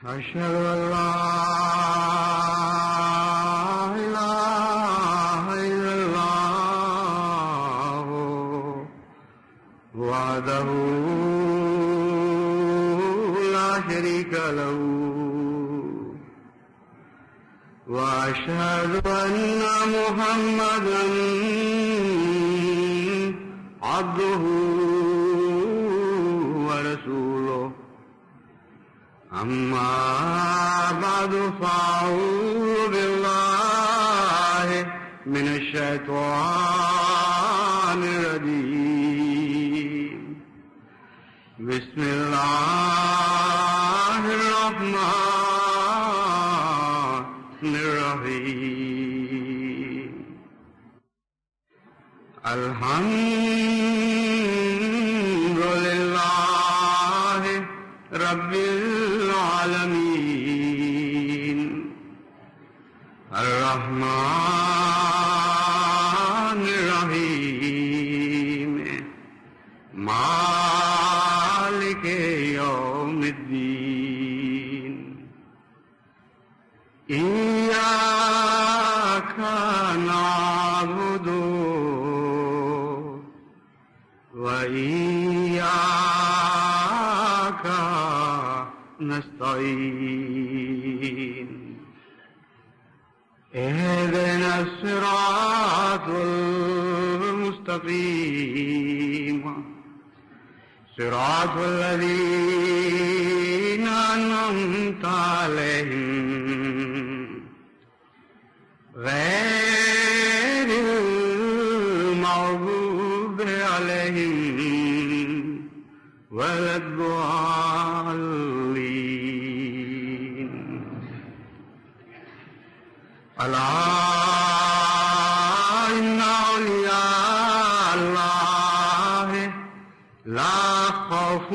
أشهد أن لا إله إلا الله وحده لا شريك له وأشهد أن محمدا عبده ورسوله أما بعد فأعوذ بالله من الشيطان الرجيم بسم الله الرحمن الرحيم الحمد لله رب العالمين الرحمن الرحيم مالك يوم الدين إياك نعبد وإياك نستعين اهدنا الصراط المستقيم صراط الذين أنعمت عليهم غير المغضوب عليهم ولا الضالين ألا إن أولياء الله لا خوف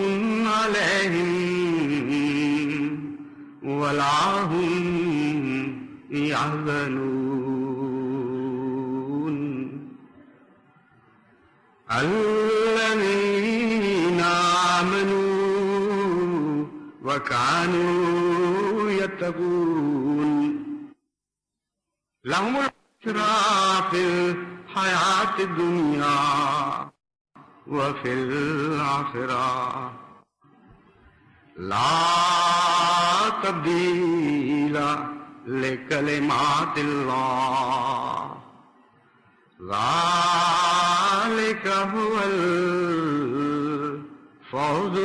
عليهم ولا هم يحزنون الذين آمنوا وكانوا يتقون لهم البشرى في الحياة الدنيا وفي الآخرة لا تبديل لكلمات الله ذلك هو الفوز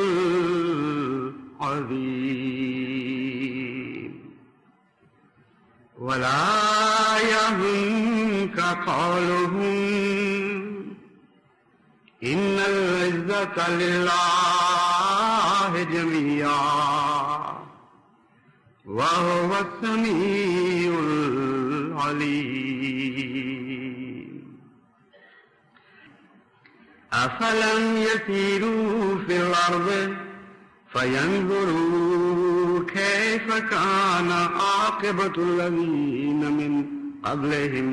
العظيم ولا يحزنك قولهم إن العزة لله جميعا وهو السميع العليم أفلم يسيروا في الأرض فينظروا كيف كان عاقبة الذين من قبلهم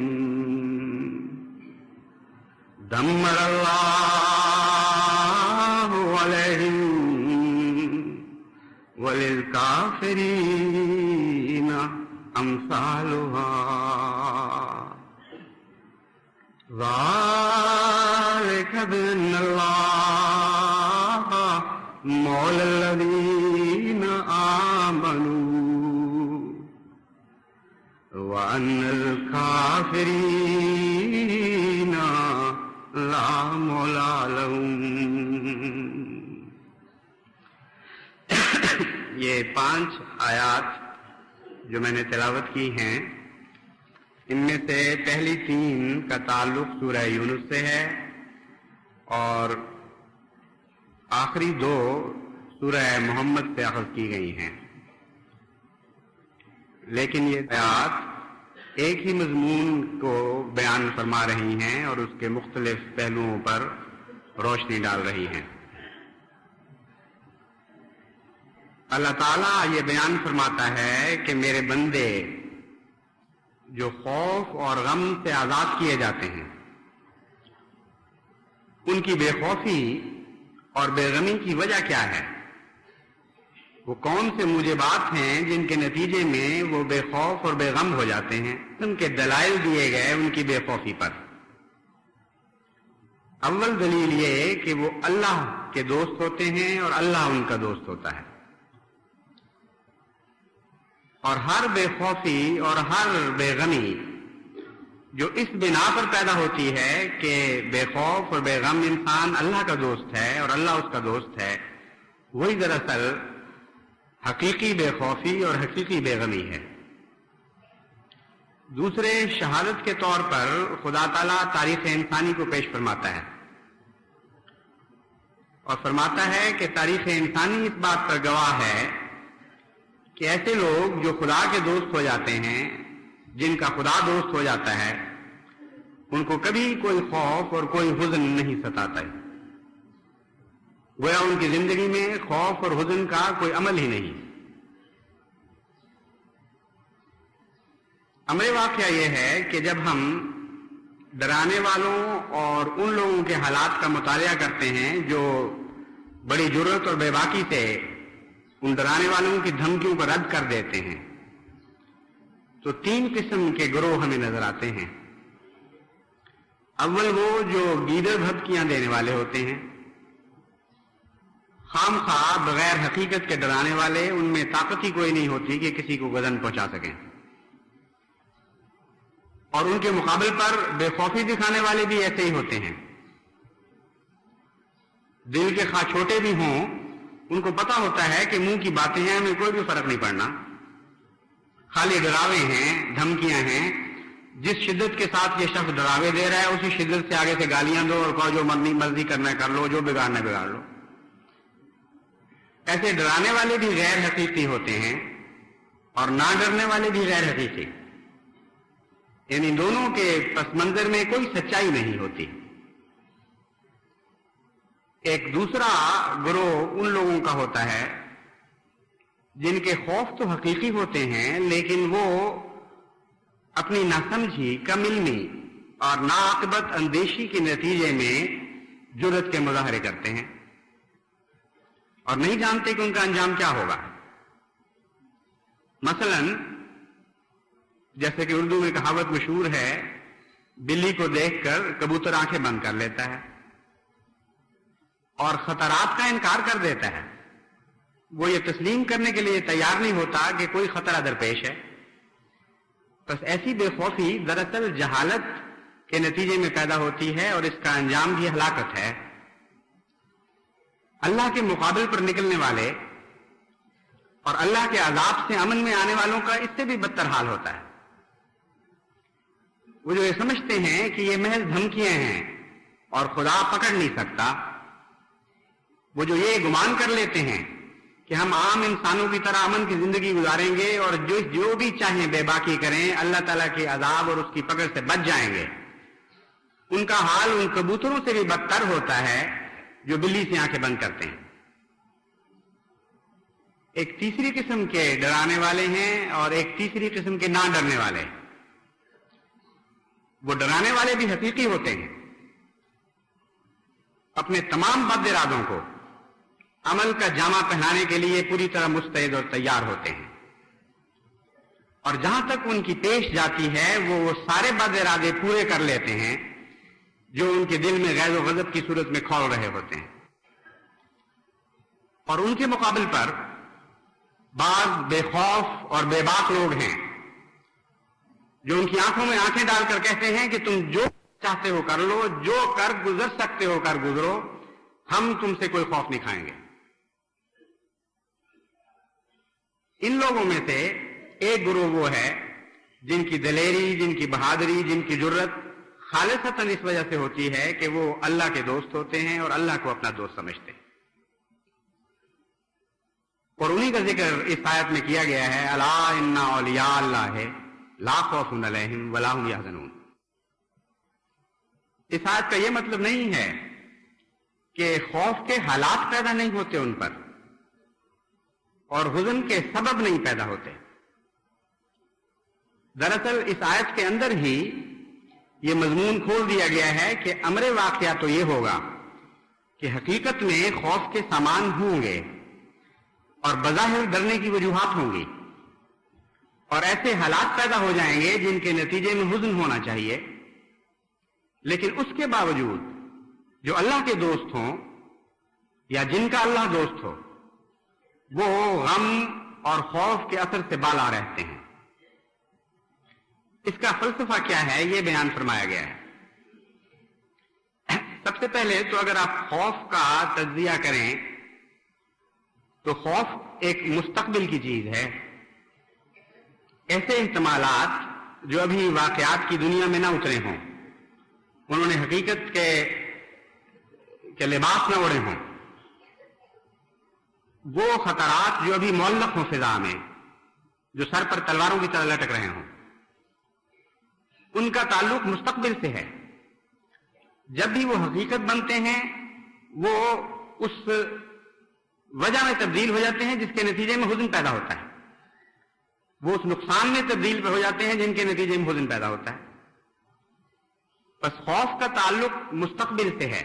دمر الله عليهم وللكافرين أمثالها ذلك بأن الله مولى الذين آمنوا وأن الكافرين لا مولا لهم. یہ 5 آیات جو میں نے تلاوت کی ہیں، ان میں سے پہلی 3 کا تعلق سورہ یونس سے ہے اور آخری 2 سورہ محمد سے اخذ کی گئی ہیں، لیکن یہ آیات ایک ہی مضمون کو بیان فرما رہی ہیں اور اس کے مختلف پہلوؤں پر روشنی ڈال رہی ہیں. اللہ تعالیٰ یہ بیان فرماتا ہے کہ میرے بندے جو خوف اور غم سے آزاد کیے جاتے ہیں، ان کی بے خوفی اور بے غمی کی وجہ کیا ہے؟ وہ کون سے موجبات ہیں جن کے نتیجے میں وہ بے خوف اور بے غم ہو جاتے ہیں؟ ان کے دلائل دیے گئے ان کی بے خوفی پر۔ اول دلیل یہ کہ وہ اللہ کے دوست ہوتے ہیں اور اللہ ان کا دوست ہوتا ہے، اور ہر بے خوفی اور ہر بے غمی جو اس بنا پر پیدا ہوتی ہے کہ بے خوف اور بے غم انسان اللہ کا دوست ہے اور اللہ اس کا دوست ہے، وہی دراصل حقیقی بے خوفی اور حقیقی بے غمی ہے۔ دوسرے، شہادت کے طور پر خدا تعالیٰ تاریخ انسانی کو پیش فرماتا ہے اور فرماتا ہے کہ تاریخ انسانی اس بات پر گواہ ہے کہ ایسے لوگ جو خدا کے دوست ہو جاتے ہیں، جن کا خدا دوست ہو جاتا ہے، ان کو کبھی کوئی خوف اور کوئی حزن نہیں ستاتا ہے۔ گویا ان کی زندگی میں خوف اور حزن کا کوئی عمل ہی نہیں۔ امر واقعہ یہ ہے کہ جب ہم ڈرانے والوں اور ان لوگوں کے حالات کا مطالعہ کرتے ہیں جو بڑی جرأت اور بے باکی سے ان ڈرانے والوں کی دھمکیوں کو رد کر دیتے ہیں، تو تین قسم کے گروہ ہمیں نظر آتے ہیں۔ اول وہ جو گیدڑ بھبکیاں دینے والے ہوتے ہیں، خام خواہ بغیر حقیقت کے ڈرانے والے، ان میں طاقت ہی کوئی نہیں ہوتی کہ کسی کو گزن پہنچا سکیں، اور ان کے مقابل پر بے خوفی دکھانے والے بھی ایسے ہی ہوتے ہیں۔ دل کے خواہ چھوٹے بھی ہوں، ان کو پتا ہوتا ہے کہ منہ کی باتیں ہیں، ہمیں کوئی بھی فرق نہیں پڑنا، خالی ڈراوے ہیں، دھمکیاں ہیں۔ جس شدت کے ساتھ یہ شخص ڈراوے دے رہا ہے، اسی شدت سے آگے سے گالیاں دو اور کہو جو مرضی کرنا ہے کر لو، جو بگاڑنا ہے بگاڑ لو۔ ایسے ڈرانے والے بھی غیر حقیقی ہوتے ہیں اور نہ ڈرنے والے بھی غیر حقیقی، یعنی دونوں کے پس منظر میں کوئی سچائی نہیں ہوتی۔ ایک دوسرا گروہ ان لوگوں کا ہوتا ہے جن کے خوف تو حقیقی ہوتے ہیں، لیکن وہ اپنی ناسمجھی، کم علمی اور ناعاقبت اندیشی کے نتیجے میں جرأت کے مظاہرے کرتے ہیں اور نہیں جانتے کہ ان کا انجام کیا ہوگا۔ مثلا جیسے کہ اردو میں کہاوت مشہور ہے، بلی کو دیکھ کر کبوتر آنکھیں بند کر لیتا ہے اور خطرات کا انکار کر دیتا ہے۔ وہ یہ تسلیم کرنے کے لیے تیار نہیں ہوتا کہ کوئی خطرہ درپیش ہے۔ بس ایسی بے خوفی دراصل جہالت کے نتیجے میں پیدا ہوتی ہے اور اس کا انجام بھی ہلاکت ہے۔ اللہ کے مقابل پر نکلنے والے اور اللہ کے عذاب سے امن میں آنے والوں کا اس سے بھی بدتر حال ہوتا ہے۔ وہ جو یہ سمجھتے ہیں کہ یہ محض دھمکیاں ہیں اور خدا پکڑ نہیں سکتا، وہ جو یہ گمان کر لیتے ہیں کہ ہم عام انسانوں کی طرح امن کی زندگی گزاریں گے اور جو بھی چاہیں بے باکی کریں، اللہ تعالیٰ کے عذاب اور اس کی پکڑ سے بچ جائیں گے، ان کا حال ان کبوتروں سے بھی بدتر ہوتا ہے جو بلی سے آنکھیں بند کرتے ہیں۔ ایک تیسری قسم کے ڈرانے والے ہیں اور ایک تیسری قسم کے نہ ڈرنے والے۔ وہ ڈرانے والے بھی حقیقی ہوتے ہیں، اپنے تمام بد ارادوں کو عمل کا جامہ پہنانے کے لیے پوری طرح مستعد اور تیار ہوتے ہیں، اور جہاں تک ان کی پیش جاتی ہے وہ سارے بد ارادے پورے کر لیتے ہیں جو ان کے دل میں غیظ و غضب کی صورت میں کھول رہے ہوتے ہیں۔ اور ان کے مقابل پر بعض بے خوف اور بے باک لوگ ہیں جو ان کی آنکھوں میں آنکھیں ڈال کر کہتے ہیں کہ تم جو چاہتے ہو کر لو، جو کر گزر سکتے ہو کر گزرو، ہم تم سے کوئی خوف نہیں کھائیں گے۔ ان لوگوں میں سے ایک گروہ وہ ہے جن کی دلیری، جن کی بہادری، جن کی جرأت خالصتاً اس وجہ سے ہوتی ہے کہ وہ اللہ کے دوست ہوتے ہیں اور اللہ کو اپنا دوست سمجھتے ہیں، اور انہی کا ذکر اس آیت میں کیا گیا ہے، الا ان اولیاء اللہ لا خوف علیہم ولا هم یحزنون۔ اس آیت کا یہ مطلب نہیں ہے کہ خوف کے حالات پیدا نہیں ہوتے ان پر اور حزن کے سبب نہیں پیدا ہوتے۔ دراصل اس آیت کے اندر ہی یہ مضمون کھول دیا گیا ہے کہ امر واقعہ تو یہ ہوگا کہ حقیقت میں خوف کے سامان ہوں گے اور بظاہر ڈرنے کی وجوہات ہوں گی، اور ایسے حالات پیدا ہو جائیں گے جن کے نتیجے میں حزن ہونا چاہیے، لیکن اس کے باوجود جو اللہ کے دوست ہوں یا جن کا اللہ دوست ہو وہ غم اور خوف کے اثر سے بالا رہتے ہیں۔ اس کا فلسفہ کیا ہے یہ بیان فرمایا گیا ہے۔ سب سے پہلے تو اگر آپ خوف کا تجزیہ کریں تو خوف ایک مستقبل کی چیز ہے۔ ایسے احتمالات جو ابھی واقعات کی دنیا میں نہ اترے ہوں، انہوں نے حقیقت کے لباس نہ اوڑے ہوں، وہ خطرات جو ابھی معلق ہوں فضا میں، جو سر پر تلواروں کی طرح لٹک رہے ہوں، ان کا تعلق مستقبل سے ہے۔ جب بھی وہ حقیقت بنتے ہیں وہ اس وجہ میں تبدیل ہو جاتے ہیں جس کے نتیجے میں حزن پیدا ہوتا ہے، وہ اس نقصان میں تبدیل ہو جاتے ہیں جن کے نتیجے میں حزن پیدا ہوتا ہے۔ بس خوف کا تعلق مستقبل سے ہے،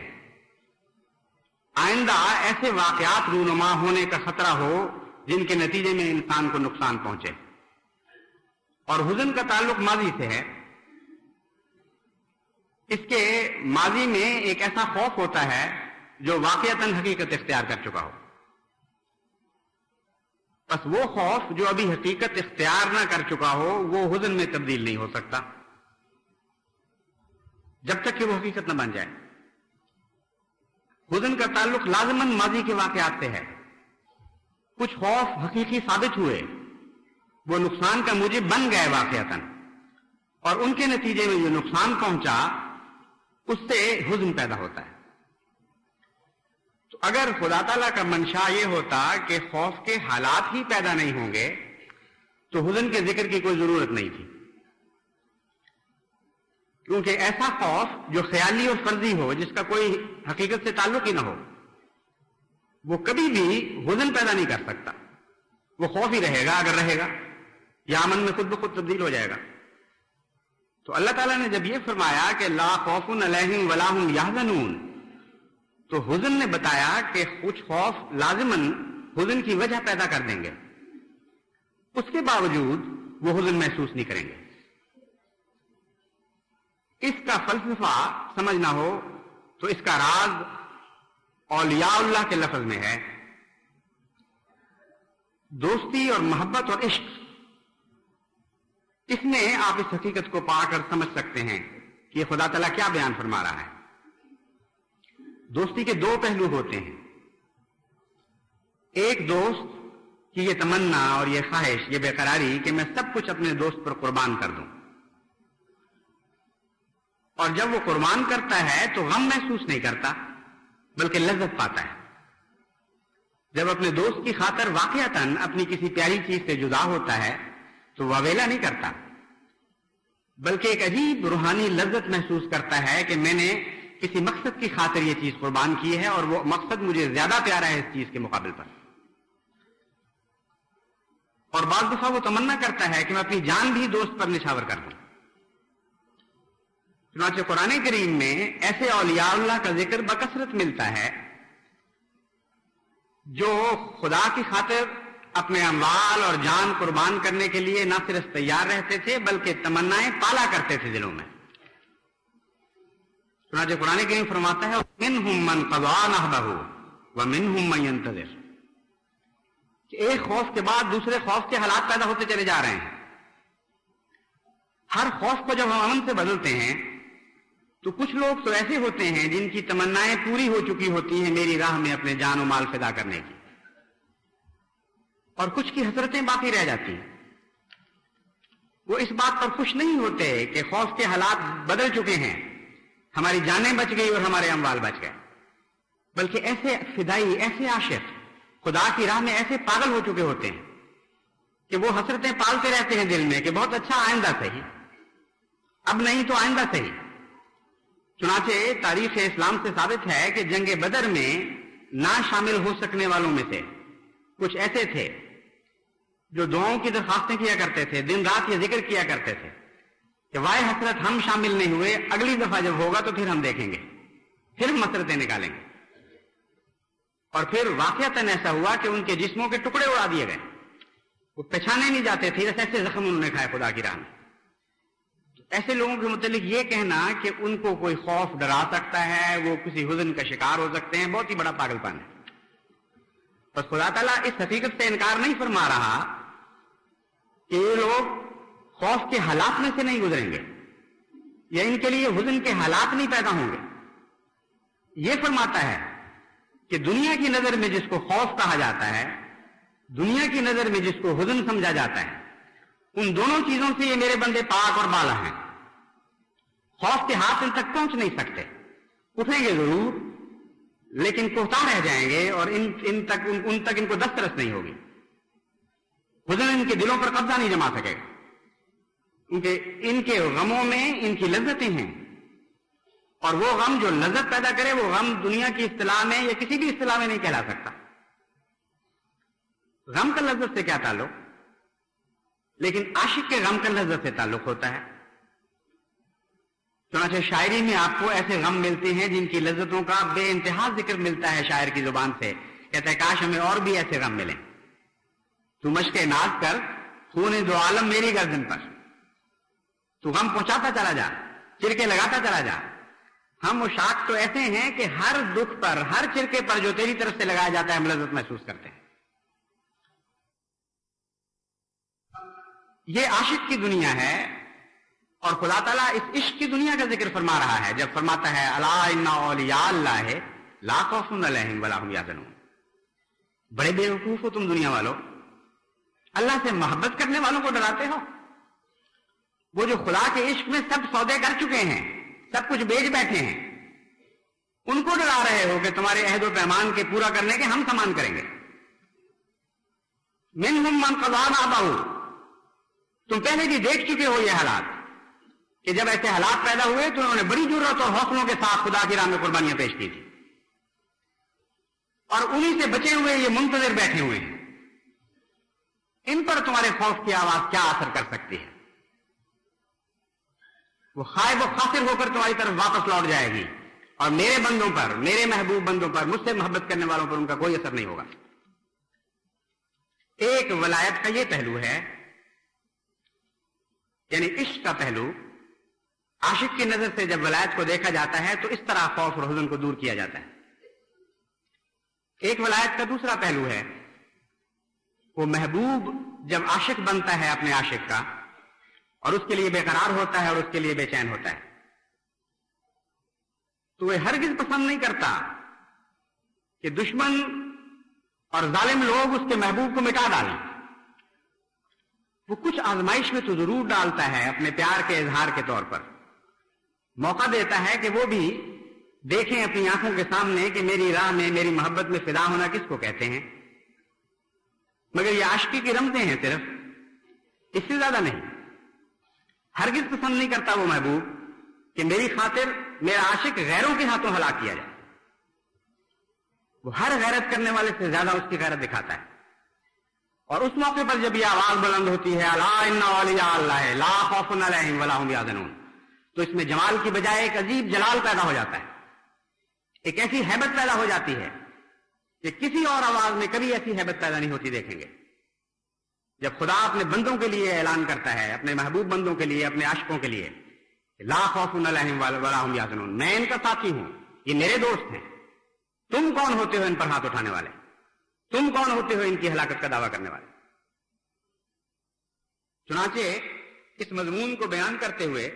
آئندہ ایسے واقعات رونما ہونے کا خطرہ ہو جن کے نتیجے میں انسان کو نقصان پہنچے، اور حزن کا تعلق ماضی سے ہے۔ اس کے ماضی میں ایک ایسا خوف ہوتا ہے جو واقعتاً حقیقت اختیار کر چکا ہو، بس وہ خوف جو ابھی حقیقت اختیار نہ کر چکا ہو وہ حزن میں تبدیل نہیں ہو سکتا جب تک کہ وہ حقیقت نہ بن جائے۔ حزن کا تعلق لازماً ماضی کے واقعات سے ہے۔ کچھ خوف حقیقی ثابت ہوئے، وہ نقصان کا موجب بن گئے واقعتاً، اور ان کے نتیجے میں جو نقصان پہنچا اس سے حزن پیدا ہوتا ہے۔ تو اگر خدا تعالیٰ کا منشا یہ ہوتا کہ خوف کے حالات ہی پیدا نہیں ہوں گے تو حزن کے ذکر کی کوئی ضرورت نہیں تھی، کیونکہ ایسا خوف جو خیالی اور فرضی ہو، جس کا کوئی حقیقت سے تعلق ہی نہ ہو، وہ کبھی بھی حزن پیدا نہیں کر سکتا۔ وہ خوف ہی رہے گا اگر رہے گا، یا امن میں خود بخود تبدیل ہو جائے گا۔ تو اللہ تعالیٰ نے جب یہ فرمایا کہ لا خوف علیہم ولا هم یحزنون، تو حزن نے بتایا کہ کچھ خوف لازماً حزن کی وجہ پیدا کر دیں گے، اس کے باوجود وہ حزن محسوس نہیں کریں گے۔ اس کا فلسفہ سمجھنا ہو تو اس کا راز اولیاء اللہ کے لفظ میں ہے۔ دوستی اور محبت اور عشق، اس میں آپ اس حقیقت کو پا کر سمجھ سکتے ہیں کہ خدا تعالیٰ کیا بیان فرما رہا ہے۔ دوستی کے دو پہلو ہوتے ہیں، ایک دوست کی یہ تمنا اور یہ خواہش، یہ بے قراری کہ میں سب کچھ اپنے دوست پر قربان کر دوں، اور جب وہ قربان کرتا ہے تو غم محسوس نہیں کرتا بلکہ لذت پاتا ہے۔ جب اپنے دوست کی خاطر واقعتاً اپنی کسی پیاری چیز سے جدا ہوتا ہے تو واویلا نہیں کرتا بلکہ ایک عجیب روحانی لذت محسوس کرتا ہے کہ میں نے کسی مقصد کی خاطر یہ چیز قربان کی ہے، اور وہ مقصد مجھے زیادہ پیارا ہے اس چیز کے مقابل پر۔ اور بعض دفعہ وہ تمنا کرتا ہے کہ میں اپنی جان بھی دوست پر نچھاور کر دوں۔ چنانچہ قرآن کریم میں ایسے اولیاء اللہ کا ذکر بکثرت ملتا ہے جو خدا کی خاطر اپنے اموال اور جان قربان کرنے کے لیے نہ صرف تیار رہتے تھے بلکہ تمنائیں پالا کرتے تھے دلوں میں۔ چنانچہ قرآن کریم فرماتا ہے مِنْهُمْ مَنْ قَضَىٰ نَحْبَهُ وَمِنْهُمْ مَنْ يَنْتَظِرُ، کہ ایک خوف کے بعد دوسرے خوف کے حالات پیدا ہوتے چلے جا رہے ہیں۔ ہر خوف کو جب ہم امن سے بدلتے ہیں تو کچھ لوگ تو ایسے ہوتے ہیں جن کی تمنائیں پوری ہو چکی ہوتی ہیں میری راہ میں اپنے جان و مال فدا کرنے کی، اور کچھ کی حسرتیں باقی رہ جاتی ہیں۔ وہ اس بات پر خوش نہیں ہوتے کہ خوف کے حالات بدل چکے ہیں، ہماری جانیں بچ گئی اور ہمارے اموال بچ گئے، بلکہ ایسے فدائی، ایسے عاشق خدا کی راہ میں ایسے پاگل ہو چکے ہوتے ہیں کہ وہ حسرتیں پالتے رہتے ہیں دل میں کہ بہت اچھا آئندہ صحیح، اب نہیں تو آئندہ صحیح۔ چنانچہ تاریخ اسلام سے ثابت ہے کہ جنگ بدر میں نہ شامل ہو سکنے والوں میں سے کچھ ایسے تھے جو دعاؤں کی درخواستیں کیا کرتے تھے، دن رات یہ ذکر کیا کرتے تھے کہ وائے حسرت ہم شامل نہیں ہوئے، اگلی دفعہ جب ہوگا تو پھر ہم دیکھیں گے، پھر ہم حسرتیں نکالیں گے۔ اور پھر واقعتاً ایسا ہوا کہ ان کے جسموں کے ٹکڑے اڑا دیے گئے، وہ پہچانے نہیں جاتے تھے، ایسے زخم انہوں نے کھائے خدا کی راہ میں۔ ایسے لوگوں کے متعلق یہ کہنا کہ ان کو کوئی خوف ڈرا سکتا ہے، وہ کسی حزن کا شکار ہو سکتے ہیں، بہت ہی بڑا پاگل پن ہے۔ بس خدا تعالیٰ اس حقیقت سے انکار نہیں فرما رہا کہ یہ لوگ خوف کے حالات میں سے نہیں گزریں گے یا ان کے لیے حزن کے حالات نہیں پیدا ہوں گے۔ یہ فرماتا ہے کہ دنیا کی نظر میں جس کو خوف کہا جاتا ہے، دنیا کی نظر میں جس کو حزن سمجھا جاتا ہے، ان دونوں چیزوں سے یہ میرے بندے پاک اور بالا ہیں۔ خوف کے ہاتھ ان تک پہنچ نہیں سکتے، اٹھیں گے ضرور لیکن کوہتا رہ جائیں گے اور ان تک ان کو دسترس نہیں ہوگی۔ حزن ان کے دلوں پر قبضہ نہیں جما سکے گا۔ ان کے غموں میں ان کی لذتیں ہیں، اور وہ غم جو لذت پیدا کرے وہ غم دنیا کی اصطلاح میں یا کسی بھی اصطلاح میں نہیں کہلا سکتا۔ غم کا لذت سے کیا تعلق؟ لیکن عاشق کے غم کا لذت سے تعلق ہوتا ہے۔ چنانچہ شاعری میں آپ کو ایسے غم ملتے ہیں جن کی لذتوں کا بے انتہا ذکر ملتا ہے شاعر کی زبان سے، کہتا ہے کاش ہمیں اور بھی ایسے غم ملیں۔ تو مشق ناز کر خون دو عالم میری گردن پر، تو غم پہنچاتا چلا جا، چرکے لگاتا چلا جا۔ ہم مشاق تو ایسے ہیں کہ ہر دکھ پر، ہر چرکے پر جو تیری طرف سے لگایا جاتا ہے ہم لذت محسوس کرتے ہیں۔ یہ عاشق کی دنیا ہے، اور خدا تعالیٰ اس عشق کی دنیا کا ذکر فرما رہا ہے جب فرماتا ہے الا ان اولیاء اللہ لا خوف علیہم ولا ہم یحزنون۔ بڑے بیوقوف ہو تم دنیا والو، اللہ سے محبت کرنے والوں کو ڈراتے ہو؟ وہ جو خدا کے عشق میں سب سودے کر چکے ہیں، سب کچھ بیچ بیٹھے ہیں، ان کو ڈرا رہے ہو کہ تمہارے عہد و پیمان کے پورا کرنے کے ہم سامان کریں گے۔ منہم من قضی نحبہ، تم پہلے بھی دیکھ چکے ہو یہ حالات کہ جب ایسے حالات پیدا ہوئے تو انہوں نے بڑی جرات اور حوصلوں کے ساتھ خدا کی راہ میں قربانیاں پیش کی تھی، اور انہی سے بچے ہوئے یہ منتظر بیٹھے ہوئے ہیں۔ ان پر تمہارے خوف کی آواز کیا اثر کر سکتی ہے؟ وہ خائب و خاسر ہو کر تمہاری طرف واپس لوٹ جائے گی، اور میرے بندوں پر، میرے محبوب بندوں پر، مجھ سے محبت کرنے والوں پر ان کا کوئی اثر نہیں ہوگا۔ ایک ولایت کا یہ پہلو ہے، یعنی عشق کا پہلو۔ عاشق کی نظر سے جب ولایت کو دیکھا جاتا ہے تو اس طرح خوف اور حزن کو دور کیا جاتا ہے۔ ایک ولایت کا دوسرا پہلو ہے، وہ محبوب جب عاشق بنتا ہے اپنے عاشق کا، اور اس کے لیے بے قرار ہوتا ہے اور اس کے لیے بے چین ہوتا ہے، تو وہ ہرگز پسند نہیں کرتا کہ دشمن اور ظالم لوگ اس کے محبوب کو مٹا ڈالیں۔ وہ کچھ آزمائش میں تو ضرور ڈالتا ہے اپنے پیار کے اظہار کے طور پر، موقع دیتا ہے کہ وہ بھی دیکھیں اپنی آنکھوں کے سامنے کہ میری راہ میں، میری محبت میں فدا ہونا کس کو کہتے ہیں، مگر یہ عاشقی کی رمزیں ہیں صرف، اس سے زیادہ نہیں۔ ہرگز پسند نہیں کرتا وہ محبوب کہ میری خاطر میرا عاشق غیروں کے ہاتھوں ہلاک کیا جائے۔ وہ ہر غیرت کرنے والے سے زیادہ اس کی غیرت دکھاتا ہے، اور اس موقع پر جب یہ آواز بلند ہوتی ہے الا ان اولیاء اللہ لا خوف علیہم ولا ہم یحزنون، تو اس میں جمال کی بجائے ایک عجیب جلال پیدا ہو جاتا ہے، ایک ایسی ہیبت پیدا ہو جاتی ہے کہ کسی اور آواز میں کبھی ایسی ہیبت پیدا نہیں ہوتی دیکھیں گے۔ جب خدا اپنے بندوں کے لیے اعلان کرتا ہے، اپنے محبوب بندوں کے لیے، اپنے عاشقوں کے لیے، لا خوف علیہم ولا ہم یحزنون، میں ان کا ساتھی ہوں، یہ میرے دوست ہیں، تم کون ہوتے ہو ان پر ہاتھ اٹھانے والے؟ تم کون ہوتے ہو ان کی ہلاکت کا دعویٰ کرنے والے؟ چنانچہ اس مضمون کو بیان کرتے ہوئے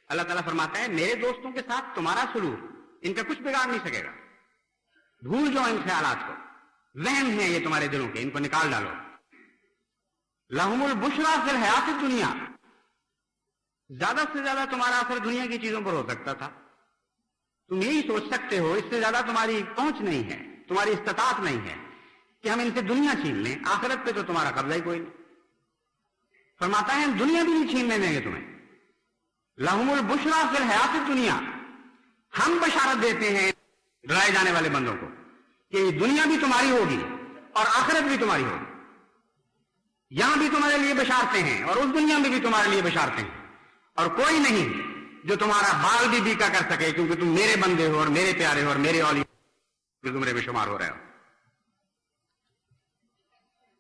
اللہ تعالیٰ فرماتا ہے میرے دوستوں کے ساتھ تمہارا سلوک ان کا کچھ بگاڑ نہیں سکے گا۔ بھول جاؤ ان خیالات کو، وہم ہیں یہ تمہارے دلوں کے، ان کو نکال ڈالو۔ لہم البشریٰ فی الحیات الدنیا، زیادہ سے زیادہ تمہارا اثر دنیا کی چیزوں پر ہو سکتا تھا، تم یہی سوچ سکتے ہو، اس سے زیادہ تمہاری پہنچ نہیں ہے، تمہاری استطاعت نہیں ہے کہ ہم ان سے دنیا چھین لیں، آخرت پہ تو تمہارا قبضہ ہی کوئی نہیں۔ فرماتا ہے ہم دنیا بھی نہیں چھین دیں گے تمہیں۔ لہم البشریٰ فی الحیات الدنیا، ہم بشارت دیتے ہیں ڈرائے جانے والے بندوں کو کہ یہ دنیا بھی تمہاری ہوگی اور آخرت بھی تمہاری ہوگی، یہاں بھی تمہارے لیے بشارتیں ہیں اور اس دنیا میں بھی تمہارے لیے بشارتیں ہیں، اور کوئی نہیں جو تمہارا بال بھی بیکا کر سکے، کیونکہ تم میرے بندے ہو اور میرے پیارے ہو اور میرے اولیاء کے زمرے میں شمار ہو رہے ہو۔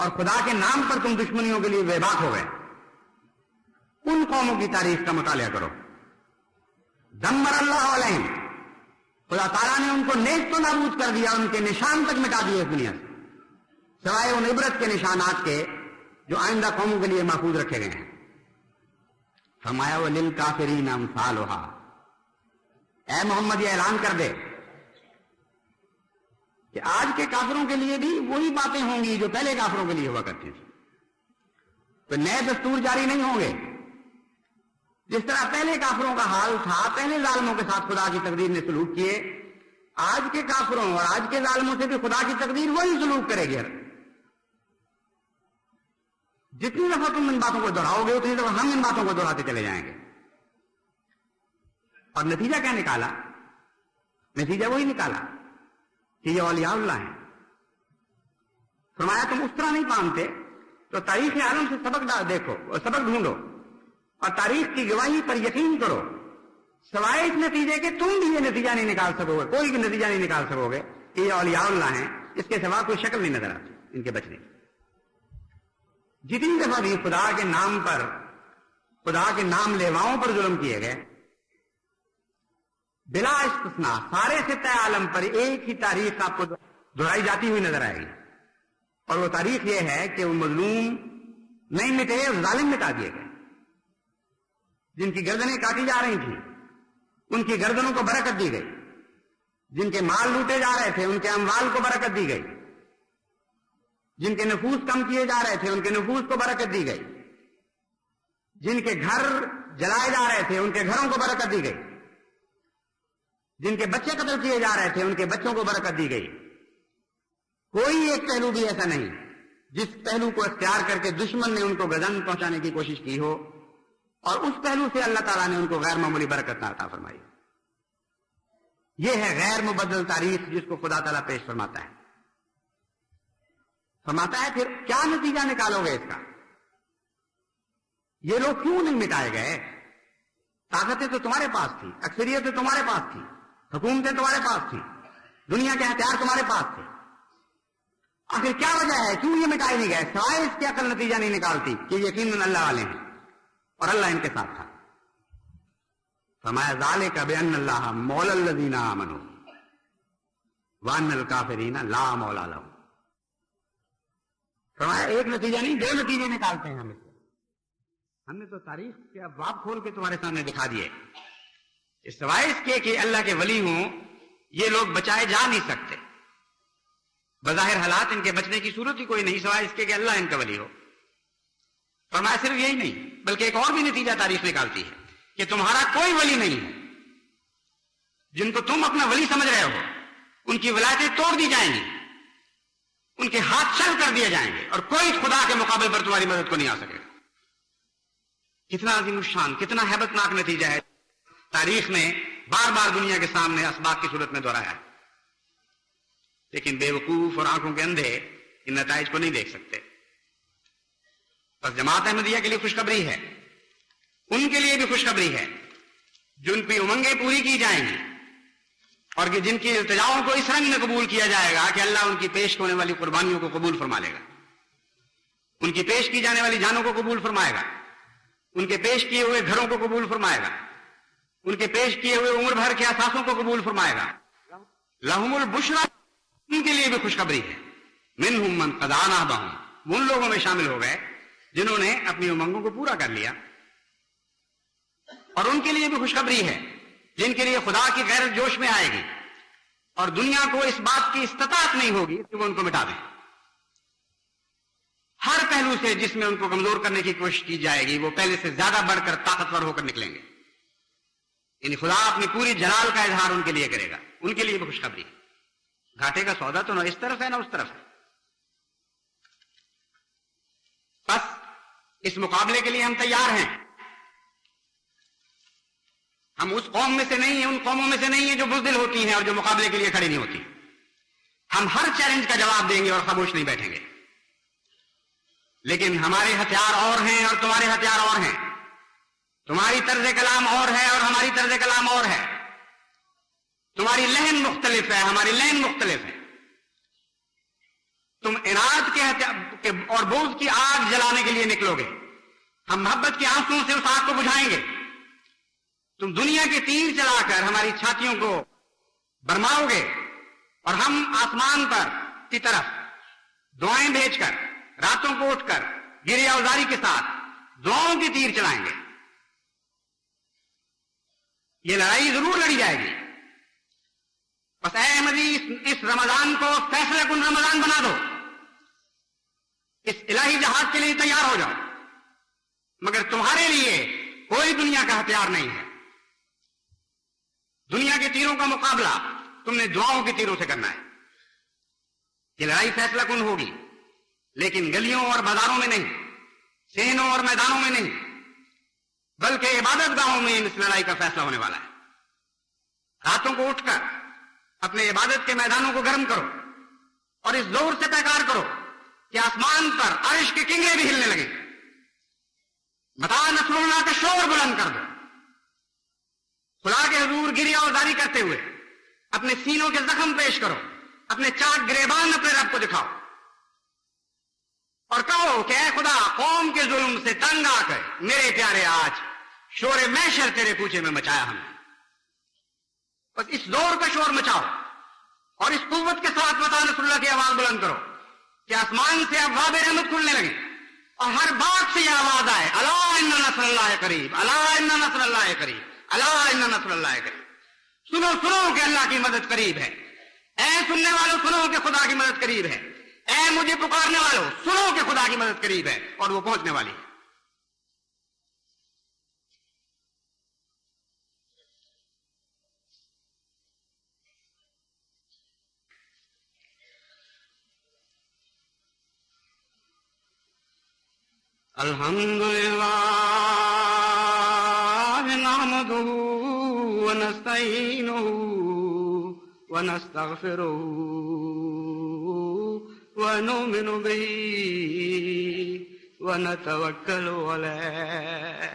اور خدا کے نام پر تم دشمنیوں کے لیے بے باک ہو گئے، ان قوموں کی تاریخ کا مطالعہ کرو. دمر اللہ علیہم، خدا تعالیٰ نے ان کو نیست و نابود کر دیا، ان کے نشان تک مٹا دیے اس دنیا سے، سوائے ان عبرت کے نشانات کے جو آئندہ قوموں کے لیے محفوظ رکھے گئے ہیں. فرمایا وَلِلْكَافِرِينَ أَمْثَالُهَا، اے محمد یہ اعلان کر دے کہ آج کے کافروں کے لیے بھی وہی باتیں ہوں گی جو پہلے کافروں کے لیے ہوا کرتی تھی. تو نئے دستور جاری نہیں ہوں گے. جس طرح پہلے کافروں کا حال تھا، پہلے ظالموں کے ساتھ خدا کی تقدیر نے سلوک کیے، آج کے کافروں اور آج کے ظالموں سے بھی خدا کی تقدیر وہی سلوک کرے گی. جتنی دفعہ تم ان باتوں کو دہراؤ گے اتنی دفعہ ہم ان باتوں کو دہراتے چلے جائیں گے. اور نتیجہ کیا نکالا؟ نتیجہ وہی نکالا کہ یہ اولیاء اللہ ہیں. فرمایا تم اس طرح نہیں مانتے تو تاریخ عالم سے سبق دیکھو اور سبق ڈھونڈو اور تاریخ کی گواہی پر یقین کرو، سوائے اس نتیجے کے تم بھی یہ نتیجہ نہیں نکال سکو گے، کوئی بھی نتیجہ نہیں نکال سکو گے کہ یہ اولیاء اللہ ہیں. اس کے سوا کوئی شکل نہیں نظر آتی ان کے بچنے کی. جتنی دفعہ بھی خدا کے نام پر، خدا کے نام لیواؤں پر ظلم کیے گئے، بلا استثناء سارے سطح عالم پر ایک ہی تاریخ آپ کو دہرائی جاتی ہوئی نظر آئے گی، اور وہ تاریخ یہ ہے کہ وہ مظلوم نہیں مٹے، ظالم مٹا دیے گئے. جن کی گردنیں کاٹی جا رہی تھیں ان کی گردنوں کو برکت دی گئی، جن کے مال لوٹے جا رہے تھے ان کے اموال کو برکت دی گئی، جن کے نفوس کم کیے جا رہے تھے ان کے نفوس کو برکت دی گئی، جن کے گھر جلائے جا رہے تھے ان کے گھروں کو برکت دی گئی، جن کے بچے قتل کیے جا رہے تھے ان کے بچوں کو برکت دی گئی. کوئی ایک پہلو بھی ایسا نہیں جس پہلو کو اختیار کر کے دشمن نے ان کو گزن پہنچانے کی کوشش کی ہو اور اس پہلو سے اللہ تعالیٰ نے ان کو غیر معمولی برکت عطا فرمائی. یہ ہے غیر مبدل تاریخ جس کو خدا تعالیٰ پیش فرماتا ہے. فرماتا ہے پھر کیا نتیجہ نکالو گے اس کا؟ یہ لوگ کیوں نہیں مٹائے گئے؟ طاقتیں تو تمہارے پاس تھی، اکثریتیں تمہارے پاس تھی، حکومتیں تمہارے پاس تھی، دنیا کے ہتھیار تمہارے پاس تھے. آخر کیا وجہ ہے کیوں یہ مٹائے نہیں گئے؟ سوائے اس کے عقل نتیجہ نہیں نکالتی کہ یقیناً اللہ والے ہیں اور اللہ ان کے ساتھ تھا. فرمایا ذالک بأن اللہ مولی الذین آمنوا وأن الکافرین لا مولی لہم. فرمایا ایک نتیجہ نہیں دو نتیجے نکالتے ہیں ہم اس سے. ہم نے تو تاریخ کے ابواب کھول کے تمہارے سامنے دکھا دیے. سوائے اس کے کہ اللہ کے ولی ہوں یہ لوگ بچائے جا نہیں سکتے. بظاہر حالات ان کے بچنے کی صورت ہی کوئی نہیں سوائے اس کے کہ اللہ ان کا ولی ہو. فرمایا صرف یہی نہیں بلکہ ایک اور بھی نتیجہ تاریخ نکالتی ہے کہ تمہارا کوئی ولی نہیں ہے. جن کو تم اپنا ولی سمجھ رہے ہو ان کی ولایتیں توڑ دی جائیں گی، ان کے ہاتھ چل کر دیے جائیں گے اور کوئی خدا کے مقابلے پر تمہاری مدد کو نہیں آ سکے گا. کتنا عظیم الشان، کتنا ہیبت ناک نتیجہ ہے. تاریخ نے بار بار دنیا کے سامنے اسباق کی صورت میں دہرایا ہے، لیکن بے وقوف اور آنکھوں کے اندھے ان نتائج کو نہیں دیکھ سکتے. بس جماعت احمدیہ کے لیے خوشخبری ہے، ان کے لیے بھی خوشخبری ہے جن کی امنگیں پوری کی جائیں گی اور کہ جن کی التجاؤں کو اس رنگ میں قبول کیا جائے گا کہ اللہ ان کی پیش ہونے والی قربانیوں کو قبول فرما لے گا، ان کی پیش کی جانے والی جانوں کو قبول فرمائے گا، ان کے پیش کیے ہوئے گھروں کو قبول فرمائے گا، ان کے پیش کیے ہوئے عمر بھر کے اثاثوں کو قبول فرمائے گا. لہم البشریٰ، ان کے لیے بھی خوشخبری ہے. منہم من قضی نحبہ، وہ ان لوگوں میں شامل ہو گئے جنہوں نے اپنی امنگوں کو پورا کر لیا. اور ان کے لیے بھی خوشخبری ہے جن کے لیے خدا کی غیرت جوش میں آئے گی اور دنیا کو اس بات کی استطاعت نہیں ہوگی کہ وہ ان کو مٹا دیں. ہر پہلو سے جس میں ان کو کمزور کرنے کی کوشش کی جائے گی وہ پہلے سے زیادہ بڑھ کر طاقتور ہو کر نکلیں گے. یعنی خدا اپنی پوری جلال کا اظہار ان کے لیے کرے گا. ان کے لیے بھی خوشخبری ہے. گھاٹے کا سودا تو نہ اس طرف ہے نہ اس طرف ہے. بس اس مقابلے کے لیے ہم تیار ہیں. ہم اس قوم میں سے نہیں ہیں، ان قوموں میں سے نہیں ہیں جو بزدل ہوتی ہیں اور جو مقابلے کے لیے کھڑی نہیں ہوتی. ہم ہر چیلنج کا جواب دیں گے اور خاموش نہیں بیٹھیں گے. لیکن ہمارے ہتھیار اور ہیں اور تمہارے ہتھیار اور ہیں. تمہاری طرز کلام اور ہے اور ہماری طرز کلام اور ہے. تمہاری لہن مختلف ہے، ہماری لہن مختلف ہے. تم اناد کے اور بغض کی آگ جلانے کے لیے نکلو گے، ہم محبت کے آنسوؤں سے اس آگ کو بجھائیں گے۔ تم دنیا کے تیر چلا کر ہماری چھاتیوں کو برماؤ گے، اور ہم آسمان پر کی طرف دعائیں بھیج کر راتوں کو اٹھ کر گریہ اوزاری کے ساتھ دعاؤں کی تیر چلائیں گے۔ یہ لڑائی ضرور لڑی جائے گی، بس اے احمدی اس رمضان کو فیصلہ کن رمضان بنا دو، اس الہی جہاد کے لیے تیار ہو جاؤ، مگر تمہارے لیے کوئی دنیا کا ہتھیار نہیں ہے۔ دنیا کے تیروں کا مقابلہ تم نے دعاؤں کے تیروں سے کرنا ہے۔ یہ لڑائی فیصلہ کن ہوگی، لیکن گلیوں اور بازاروں میں نہیں، صحنوں اور میدانوں میں نہیں، بلکہ عبادت گاہوں میں اس لڑائی کا فیصلہ ہونے والا ہے۔ راتوں کو اٹھ کر اپنے عبادت کے میدانوں کو گرم کرو اور اس زور سے پیکار کرو کہ آسمان پر عرش کے کنگرے بھی ہلنے لگیں۔ بتا نصر اللہ کا شور بلند کر دو، خدا کے حضور گریہ اوزاری کرتے ہوئے اپنے سینوں کے زخم پیش کرو، اپنے چاک گریبان اپنے رب کو دکھاؤ اور کہو کہ اے خدا، قوم کے ظلم سے تنگ آ کر میرے پیارے آج شور محشر تیرے کوچے میں مچایا ہم نے۔ بس اس زور کا شور مچاؤ اور اس قوت کے ساتھ بتا نصر اللہ کی آواز بلند کرو کہ آسمان سے ابواب رحمت کھلنے لگے اور ہر بات سے یہ آواز آئے، الا ان نصر اللہ قریب، الا ان نصر اللہ قریب، الا ان نصر اللہ قریب۔ سنو سنو کہ اللہ کی مدد قریب ہے۔ اے سننے والوں سنو کہ خدا کی مدد قریب ہے۔ اے مجھے پکارنے والوں سنو کہ خدا کی مدد قریب ہے اور وہ پہنچنے والی ہے۔ الحمدللہ نحمدہ ونستعینہ ونستغفرہ ونؤمن بہ ونتوکل علیہ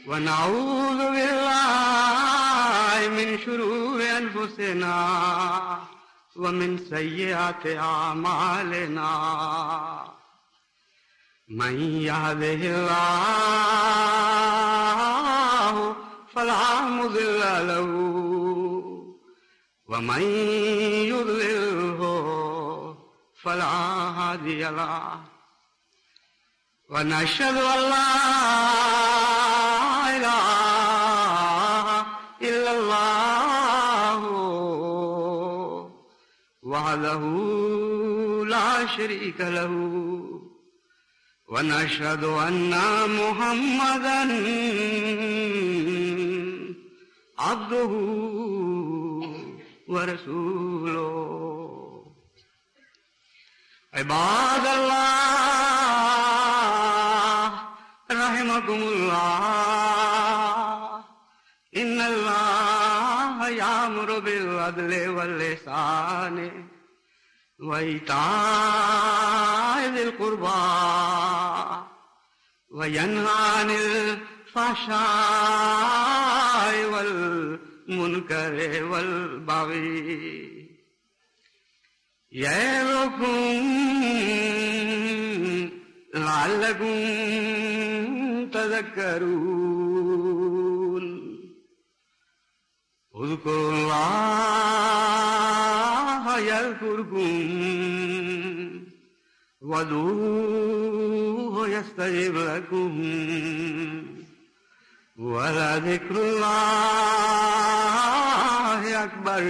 ونعوذ باللہ من شرور انفسنا ومن سیئات اعمالنا من يهده الله فلا مضل له ومن يضلله فلا هادي له ونشهد أن لا إله إلا الله وحده لا شريك له ونشهد أن محمدا عبده ورسوله عباد الله رحمكم الله إن الله يأمر بالعدل والإحسان وإيتاء ذي القربى وينهى عن الفحشاء والمنكر والبغي يعظكم لعلكم تذكرون اذكروا الله يذكركم وادعوه يستجب لكم ولذكر الله أكبر